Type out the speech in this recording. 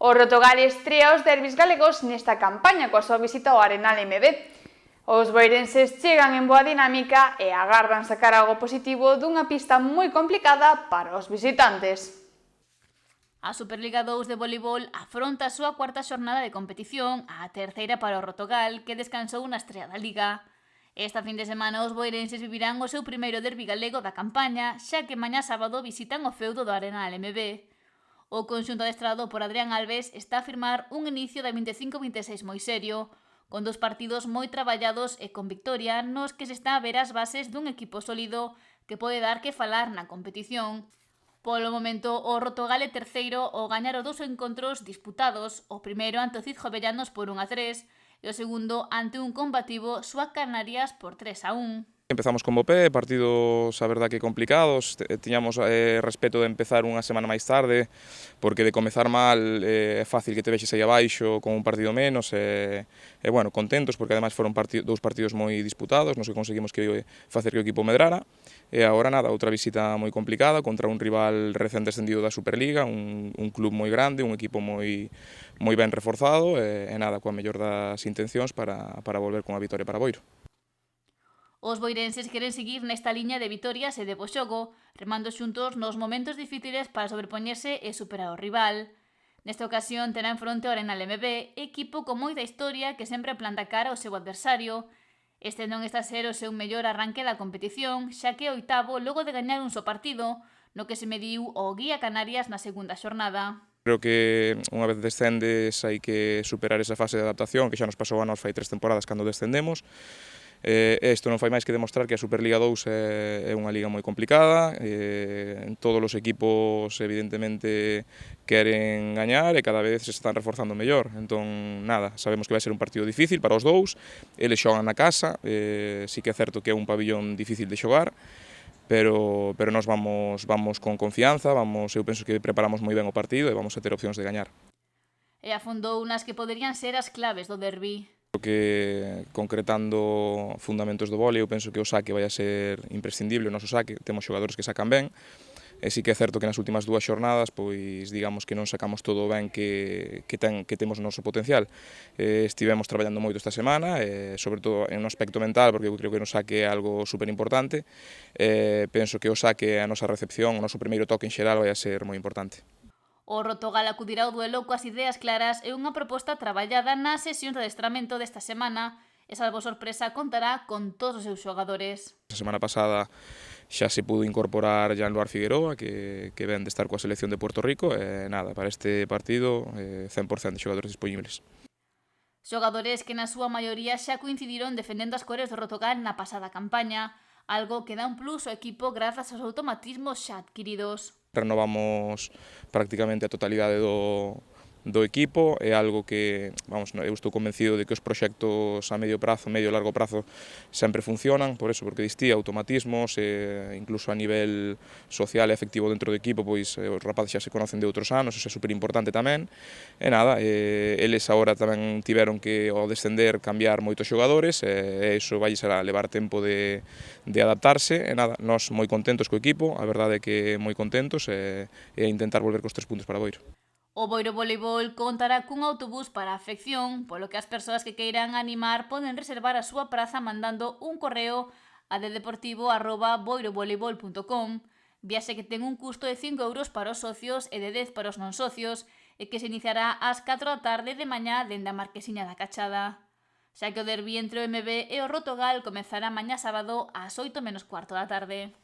O Rotogal estrea os derbis galegos nesta campaña coa súa visita ao Arenal MB. Os boirenses chegan en boa dinámica e agardan sacar algo positivo dunha pista moi complicada para os visitantes. A Superliga 2 de voleibol afronta a súa cuarta xornada de competición, a terceira para o Rotogal, que descansou na estrea da Liga. Esta fin de semana os boirenses vivirán o seu primeiro derbi galego da campaña, xa que mañá sábado visitan o feudo do Arenal MB. O conxunto adestrado por Adrián Alves está a firmar un inicio da 25-26 moi serio, con dos partidos moi traballados e con victoria nos que se está a ver as bases dun equipo sólido que pode dar que falar na competición. Polo momento, o Rotogal é terceiro ao gañar os dous encontros disputados, o primeiro ante o Cid Jovellanos por 1-3 e o segundo ante un combativo Suac Canarias por 3-1. Empezamos con bo pé, partidos a verdad que complicados, tiñamos respeto de empezar unha semana máis tarde, porque de comezar mal é fácil que te vexes aí abaixo con un partido menos, e bueno, contentos, porque ademais foron dous partidos moi disputados, nos que conseguimos que facer que o equipo medrara, e agora nada, outra visita moi complicada contra un rival recén descendido da Superliga, un club moi grande, un equipo moi ben reforzado, e nada, coa mellor das intencións para volver con a vitoria para Boiro. Os boirenses queren seguir nesta liña de vitorias e de bo xogo, remando xuntos nos momentos difíciles para sobrepoñerse e superar o rival. Nesta ocasión terá en fronte o Arenal MB, equipo con moita historia que sempre planta cara ao seu adversario. Este non está a ser o seu mellor arranque da competición, xa que é oitavo logo de gañar un só partido, no que se mediu o Guía Canarias na segunda xornada. Creo que unha vez descendes hai que superar esa fase de adaptación que xa nos pasou a nós fai 3 temporadas cando descendemos. Isto non fai máis que demostrar que a Superliga 2 é unha liga moi complicada, todos os equipos evidentemente queren gañar e cada vez se están reforzando mellor, entón nada, sabemos que vai ser un partido difícil para os dous, eles xogan na casa, sí que é certo que é un pabillón difícil de xogar, pero nós vamos con confianza, eu penso que preparamos moi ben o partido e vamos a ter opcións de gañar. E afondou nas que poderían ser as claves do derbi. Que concretando fundamentos do vólei, eu penso que o saque vai a ser imprescindible, o noso saque, temos xogadores que sacan ben, e sí que é certo que nas últimas dúas xornadas, pois digamos que non sacamos todo ben que temos o noso potencial. Estivemos traballando moito esta semana, sobre todo en un aspecto mental, porque eu creo que no saque é algo super importante, penso que o saque, a nosa recepción, o noso primeiro toque en xeral vai a ser moi importante. O Rotogal acudirá ao duelo coas ideas claras e unha proposta traballada nas sesións de adestramento desta semana e, salvo sorpresa, contará con todos os seus xogadores. A semana pasada xa se pudo incorporar Jean-Loar Figueroa, que ven de estar coa selección de Puerto Rico, e nada, para este partido 100% de xogadores disponibles. Xogadores que na súa maioría xa coincidiron defendendo as cores do Rotogal na pasada campaña, algo que dá un plus ao equipo grazas aos automatismos xa adquiridos. Renovamos prácticamente a totalidade do equipo, é algo que, eu estou convencido de que os proxectos a medio e largo prazo sempre funcionan, por eso, porque distí automatismos, incluso a nivel social e afectivo dentro do equipo, pois os rapaces xa se conocen de outros anos, eso é super importante tamén, e nada, eles agora tamén tiveron que, ao descender, cambiar moitos xogadores, e iso vai a levar tempo de adaptarse, e nada, nós moi contentos co equipo, a verdade é que moi contentos, e a intentar volver cos 3 puntos para Boiro. O Boiro Voleibol contará cun autobús para a afección, polo que as persoas que queiran animar poden reservar a súa praza mandando un correo a dedeportivo@boirovoleibol.com, viaxe que ten un custo de 5 euros para os socios e de 10 para os non socios e que se iniciará ás 4 da tarde de mañá dende a Marquesiña da Cachada. Xa que o derbi entre o MB e o Rotogal comezará mañá sábado ás 8 menos cuarto da tarde.